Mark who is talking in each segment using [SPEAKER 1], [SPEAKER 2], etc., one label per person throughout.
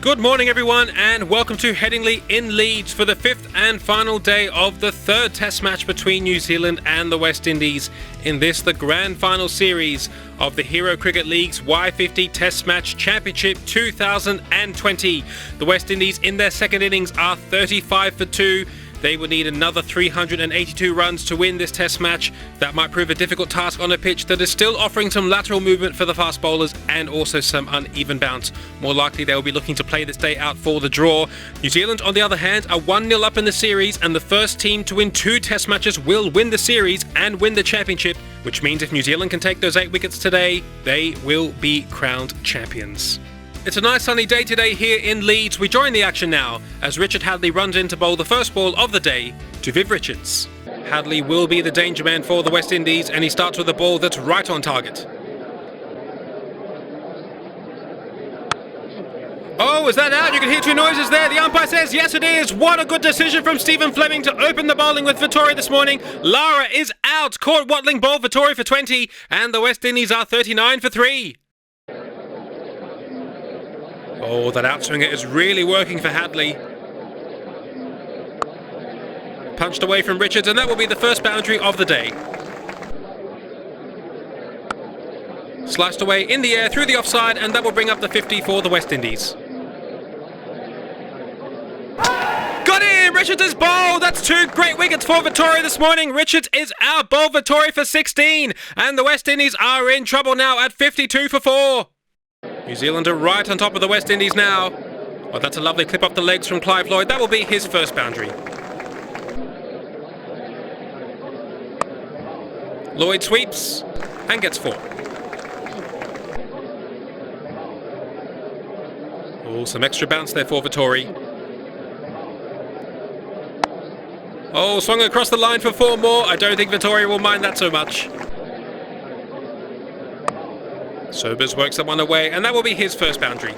[SPEAKER 1] Good morning everyone and welcome to Headingley in Leeds for the fifth and final day of the third test match between New Zealand and the West Indies in this, the grand final series of the Hero Cricket League's Y50 Test Match Championship 2020. The West Indies in their second innings are 35 for 2. They will need another 382 runs to win this test match. That might prove a difficult task on a pitch that is still offering some lateral movement for the fast bowlers and also some uneven bounce. More likely they will be looking to play this day out for the draw. New Zealand, on the other hand, are 1-0 up in the series, and the first team to win 2 test matches will win the series and win the championship, which means if New Zealand can take those 8 wickets today, they will be crowned champions. It's a nice sunny day today here in Leeds. We join the action now as Richard Hadlee runs in to bowl the first ball of the day to Viv Richards. Hadlee will be the danger man for the West Indies, and he starts with a ball that's right on target. Oh, is that out? You can hear 2 noises there. The umpire says yes it is. What a good decision from Stephen Fleming to open the bowling with Vittori this morning. Lara is out. Caught Watling bowled Vittori for 20, and the West Indies are 39 for 3. Oh, that outswinger is really working for Hadlee. Punched away from Richards, and that will be the first boundary of the day. Sliced away in the air through the offside, and that will bring up the 50 for the West Indies. Got him! Richards is bowled! That's 2 great wickets for Vittori this morning. Richards is out, bowled Vittori for 16, and the West Indies are in trouble now at 52 for 4. New Zealand are right on top of the West Indies now. Oh, that's a lovely clip off the legs from Clive Lloyd. That will be his first boundary. Lloyd sweeps and gets 4. Oh, some extra bounce there for Vittori. Oh, swung across the line for 4 more. I don't think Vittori will mind that so much. Sobers works that one away, and that will be his first boundary.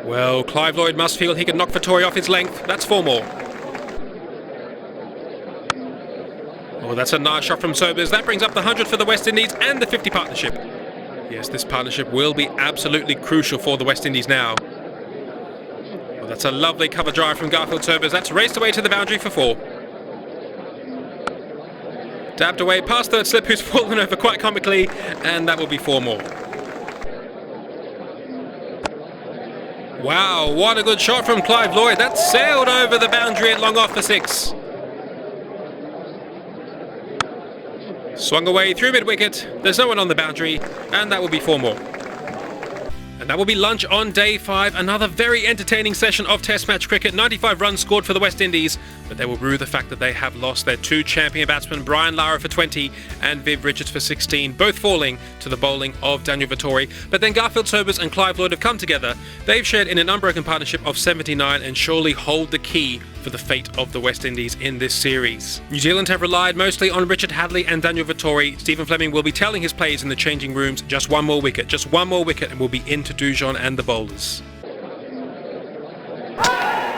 [SPEAKER 1] Well, Clive Lloyd must feel he can knock Vittori off his length. That's 4 more. Oh, that's a nice shot from Sobers. That brings up the 100 for the West Indies and the 50 partnership. Yes, this partnership will be absolutely crucial for the West Indies now. Well, that's a lovely cover drive from Garfield Sobers. That's raced away to the boundary for 4. Dabbed away past third slip, who's fallen over quite comically, and that will be 4 more. Wow, what a good shot from Clive Lloyd. That sailed over the boundary at long off for 6. Swung away through mid-wicket. There's no one on the boundary, and that will be 4 more. And that will be lunch on day 5. Another very entertaining session of Test match cricket. 95 runs scored for the West Indies, but they will rue the fact that they have lost their 2 champion batsmen, Brian Lara for 20 and Viv Richards for 16, both falling to the bowling of Daniel Vittori. But then Garfield Sobers and Clive Lloyd have come together. They've shared in an unbroken partnership of 79 and surely hold the key for the fate of the West Indies in this series. New Zealand have relied mostly on Richard Hadlee and Daniel Vittori. Stephen Fleming will be telling his players in the changing rooms, just one more wicket, and we'll be into Dujon and the bowlers.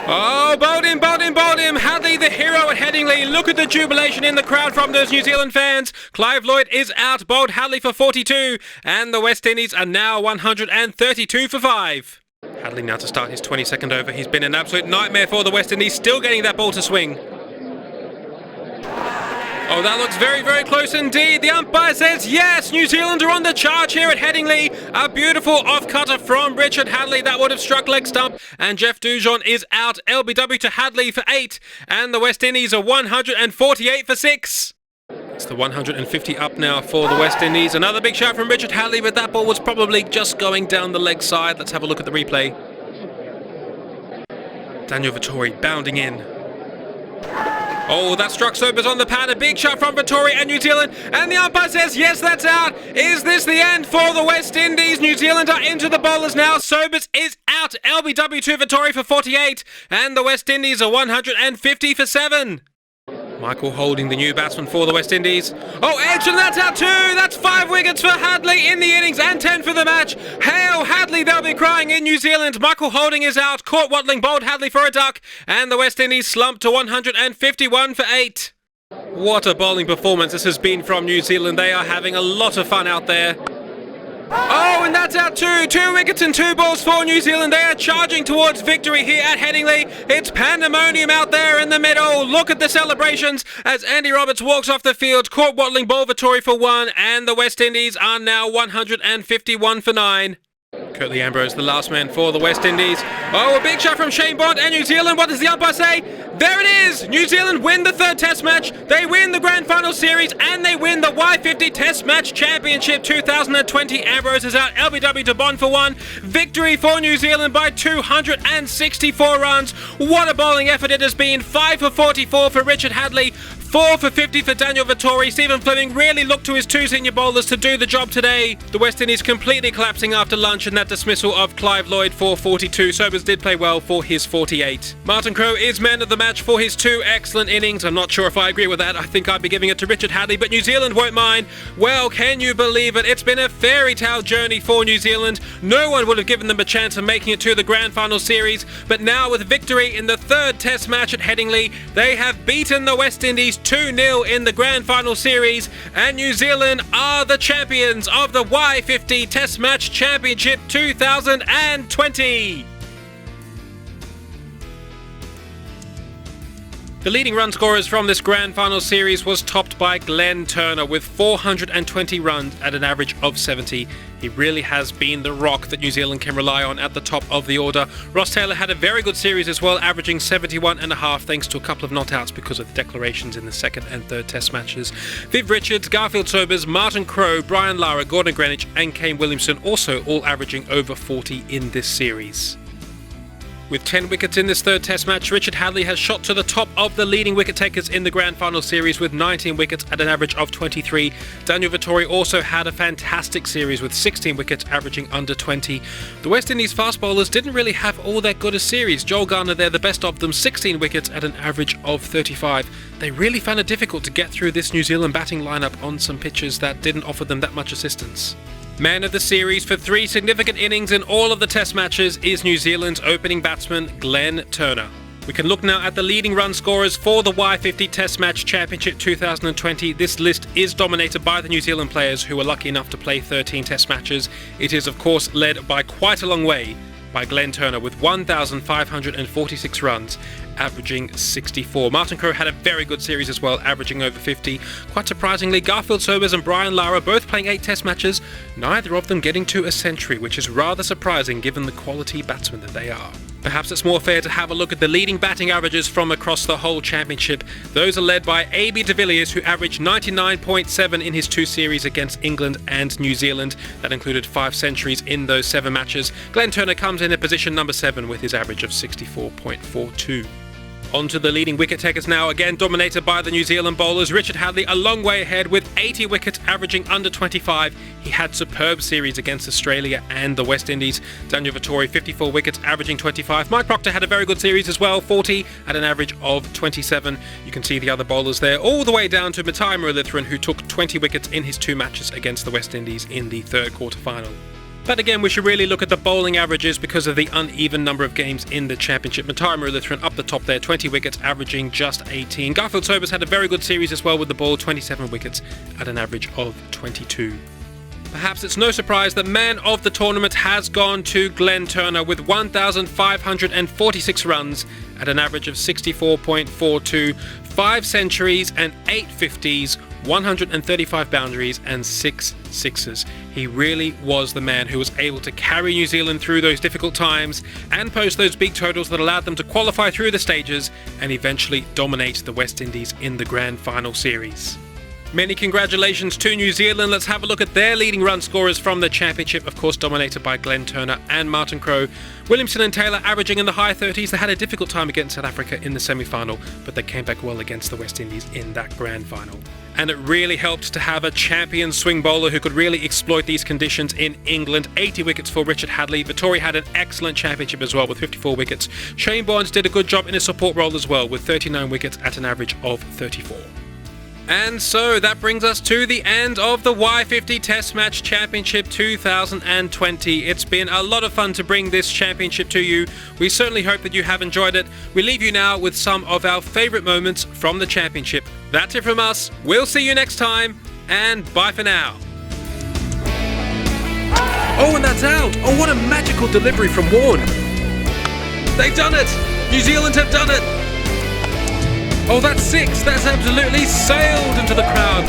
[SPEAKER 1] Oh, bowled him! Hadlee, the hero at Headingley. Look at the jubilation in the crowd from those New Zealand fans. Clive Lloyd is out, bowled Hadlee for 42, and the West Indies are now 132 for 5. Hadlee now to start his 22nd over. He's been an absolute nightmare for the West Indies, still getting that ball to swing. Oh, that looks very, very close indeed. The umpire says yes, New Zealand are on the charge here at Headingley. A beautiful off-cutter from Richard Hadlee. That would have struck leg stump. And Jeff Dujon is out. LBW to Hadlee for 8. And the West Indies are 148 for 6. It's the 150 up now for the West Indies. Another big shot from Richard Hadlee, but that ball was probably just going down the leg side. Let's have a look at the replay. Daniel Vittori bounding in. Oh, that struck Sobers on the pad. A big shot from Vittori and New Zealand. And the umpire says, yes, that's out. Is this the end for the West Indies? New Zealand are into the bowlers now. Sobers is out. LBW to Vittori for 48. And the West Indies are 150 for 7. Michael Holding, the new batsman for the West Indies. Oh, edge, and that's out too! That's 5 wickets for Hadlee in the innings and 10 for the match. Hail Hadlee, they'll be crying in New Zealand. Michael Holding is out. Caught Watling, bowled Hadlee for a duck. And the West Indies slumped to 151 for 8. What a bowling performance this has been from New Zealand. They are having a lot of fun out there. Oh, and that's out too. 2 wickets and 2 balls for New Zealand. They are charging towards victory here at Headingley. It's pandemonium out there in the middle. Look at the celebrations as Andy Roberts walks off the field. Caught wattling ball Vittori for 1, and the West Indies are now 151 for 9. Curtly Ambrose, the last man for the West Indies. Oh, a big shot from Shane Bond and New Zealand. What does the umpire say? There it is! New Zealand win the 3rd Test match. They win the Grand Final Series and they win the Y50 Test Match Championship 2020. Ambrose is out. LBW to Bond for 1. Victory for New Zealand by 264 runs. What a bowling effort it has been. 5 for 44 for Richard Hadlee. 4 for 50 for Daniel Vittori. Stephen Fleming really looked to his 2 senior bowlers to do the job today. The West Indies completely collapsing after lunch and that dismissal of Clive Lloyd for 42. Sobers did play well for his 48. Martin Crowe is man of the match for his 2 excellent innings. I'm not sure if I agree with that. I think I'd be giving it to Richard Hadlee, but New Zealand won't mind. Well, can you believe it? It's been a fairy tale journey for New Zealand. No one would have given them a chance of making it to the Grand Final Series, but now with victory in the 3rd Test match at Headingley, they have beaten the West Indies 2-0 in the Grand Final Series, and New Zealand are the champions of the Y50 Test Match Championship 2020. The leading run scorers from this Grand Final Series was topped by Glenn Turner with 420 runs at an average of 70. He really has been the rock that New Zealand can rely on at the top of the order. Ross Taylor had a very good series as well, averaging 71.5 thanks to a couple of not outs because of the declarations in the 2nd and 3rd Test matches. Viv Richards, Garfield Sobers, Martin Crowe, Brian Lara, Gordon Greenwich and Kane Williamson also all averaging over 40 in this series. With 10 wickets in this 3rd Test match, Richard Hadlee has shot to the top of the leading wicket takers in the Grand Final Series with 19 wickets at an average of 23. Daniel Vittori also had a fantastic series with 16 wickets averaging under 20. The West Indies fast bowlers didn't really have all that good a series. Joel Garner there, the best of them, 16 wickets at an average of 35. They really found it difficult to get through this New Zealand batting lineup on some pitches that didn't offer them that much assistance. Man of the series for 3 significant innings in all of the Test matches is New Zealand's opening batsman Glenn Turner. We can look now at the leading run scorers for the Y50 Test Match Championship 2020. This list is dominated by the New Zealand players who were lucky enough to play 13 Test matches. It is of course led by quite a long way by Glenn Turner with 1,546 runs, averaging 64. Martin Crowe had a very good series as well, averaging over 50. Quite surprisingly, Garfield Sobers and Brian Lara both playing 8 Test matches, neither of them getting to a century, which is rather surprising given the quality batsmen that they are. Perhaps it's more fair to have a look at the leading batting averages from across the whole championship. Those are led by A.B. de Villiers, who averaged 99.7 in his 2 series against England and New Zealand. That included 5 centuries in those 7 matches. Glenn Turner comes in at position number 7 with his average of 64.42. On to the leading wicket takers now, again dominated by the New Zealand bowlers. Richard Hadlee a long way ahead with 80 wickets averaging under 25. He had superb series against Australia and the West Indies. Daniel Vittori 54 wickets averaging 25. Mike Proctor had a very good series as well, 40 at an average of 27. You can see the other bowlers there all the way down to Matai Muralitharan, who took 20 wickets in his 2 matches against the West Indies in the 3rd quarter-final. But again, we should really look at the bowling averages because of the uneven number of games in the championship. Matai Muralitharan up the top there, 20 wickets, averaging just 18. Garfield Sobers had a very good series as well with the ball, 27 wickets at an average of 22. Perhaps it's no surprise that man of the tournament has gone to Glenn Turner with 1,546 runs at an average of 64.42, 5 centuries and 8 50s, 135 boundaries and 6 sixes. He really was the man who was able to carry New Zealand through those difficult times and post those big totals that allowed them to qualify through the stages and eventually dominate the West Indies in the Grand Final Series. Many congratulations to New Zealand. Let's have a look at their leading run scorers from the championship, of course dominated by Glenn Turner and Martin Crowe. Williamson and Taylor averaging in the high 30s. They had a difficult time against South Africa in the semi-final, but they came back well against the West Indies in that grand final. And it really helped to have a champion swing bowler who could really exploit these conditions in England. 80 wickets for Richard Hadlee. Vittori had an excellent championship as well with 54 wickets. Shane Barnes did a good job in his support role as well with 39 wickets at an average of 34. And so that brings us to the end of the Y50 Test Match Championship 2020. It's been a lot of fun to bring this championship to you. We certainly hope that you have enjoyed it. We leave you now with some of our favourite moments from the championship. That's it from us. We'll see you next time, and bye for now. Oh, and that's out. Oh, what a magical delivery from Warren. They've done it. New Zealand have done it. Oh, that's 6. That's absolutely sailed into the crowd.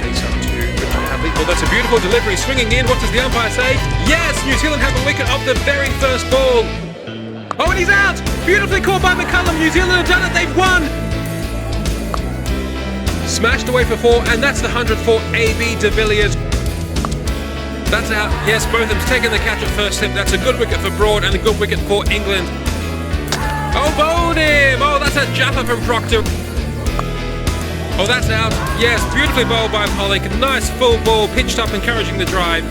[SPEAKER 1] Face up to Richard Hadlee. Oh, that's a beautiful delivery. Swinging in. What does the umpire say? Yes, New Zealand have a wicket off the very first ball. Oh, and he's out. Beautifully caught by McCullum. New Zealand have done it. They've won. Smashed away for 4, and that's the 100 for A.B. de Villiers. That's out. Yes, both of them's taken the catch at first slip. That's a good wicket for Broad and a good wicket for England. Oh, bowled him! Oh, that's a japper from Proctor. Oh, that's out. Yes, beautifully bowled by Pollock. Nice full ball, pitched up, encouraging the drive.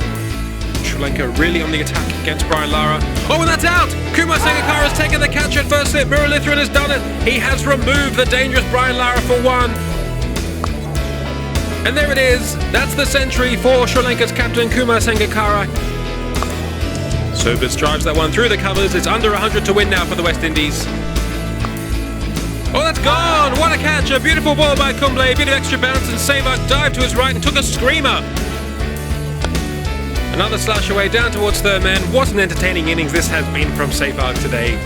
[SPEAKER 1] Sri Lanka really on the attack against Brian Lara. Oh, and that's out! Kumar Sangakkara has taken the catch at first slip. Muralitharan has done it. He has removed the dangerous Brian Lara for 1. And there it is. That's the century for Sri Lanka's captain Kumar Sangakkara. Sobers drives that one through the covers. It's under 100 to win now for the West Indies. Oh, that's gone! What a catch! A beautiful ball by Kumble. A bit of extra bounce, and Sehwag dived to his right and took a screamer. Another slash away down towards third man. What an entertaining innings this has been from Sehwag today.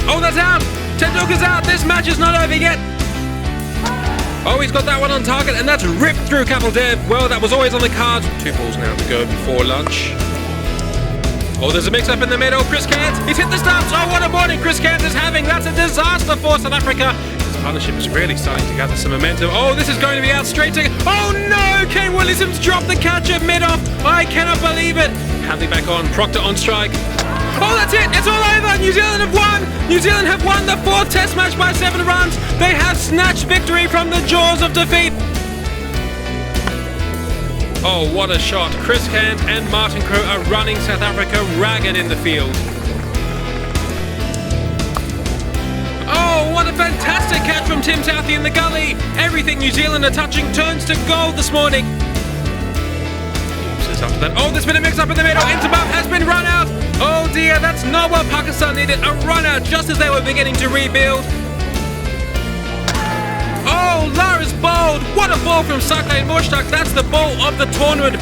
[SPEAKER 1] Oh, that's out! Tendulkar's out! This match is not over yet! Oh, he's got that one on target, and that's ripped through Kapil Dev. Well, that was always on the cards. 2 balls now to go before lunch. Oh, there's a mix-up in the middle. Chris Cairns, he's hit the stumps. Oh, what a morning Chris Cairns is having. That's a disaster for South Africa. This partnership is really starting to gather some momentum. Oh, this is going to be out straight to... Oh, no! Kane Williamson's dropped the catch at mid-off. I cannot believe it. Hadlee back on. Proctor on strike. Oh, that's it! It's all over! New Zealand have won! New Zealand have won the 4th Test match by 7 runs! They have snatched victory from the jaws of defeat! Oh, what a shot! Chris Cairns and Martin Crowe are running South Africa ragged in the field. Oh, what a fantastic catch from Tim Southee in the gully! Everything New Zealand are touching turns to gold this morning! After that. Oh, there's been a mix-up in the middle. Intabaf has been run out. Oh dear, that's not what Pakistan needed. A run out just as they were beginning to rebuild. Oh, Lara's bowled. What a ball from Sakleen Mushtaq. That's the ball of the tournament.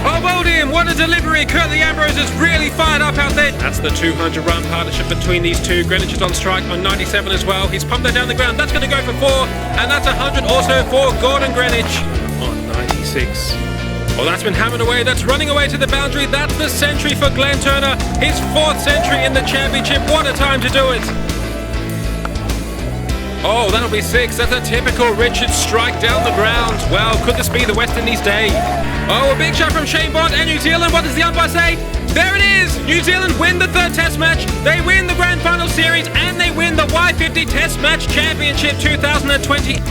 [SPEAKER 1] Oh, bowled him. What a delivery. Curtly Ambrose is really fired up out there. That's the 200-run partnership between these two. Greenwich is on strike on 97 as well. He's pumped that down the ground. That's going to go for 4. And that's 100 also for Gordon Greenwich. 96. Well, that's been hammered away. That's running away to the boundary. That's the century for Glenn Turner. His 4th century in the championship. What a time to do it. Oh, that'll be 6. That's a typical Richard strike down the ground. Well, could this be the West Indies day? Oh, a big shot from Shane Bond and New Zealand. What does the umpire say? There it is. New Zealand win the 3rd Test match. They win the Grand Final Series and they win the Y50 Test Match Championship 2020.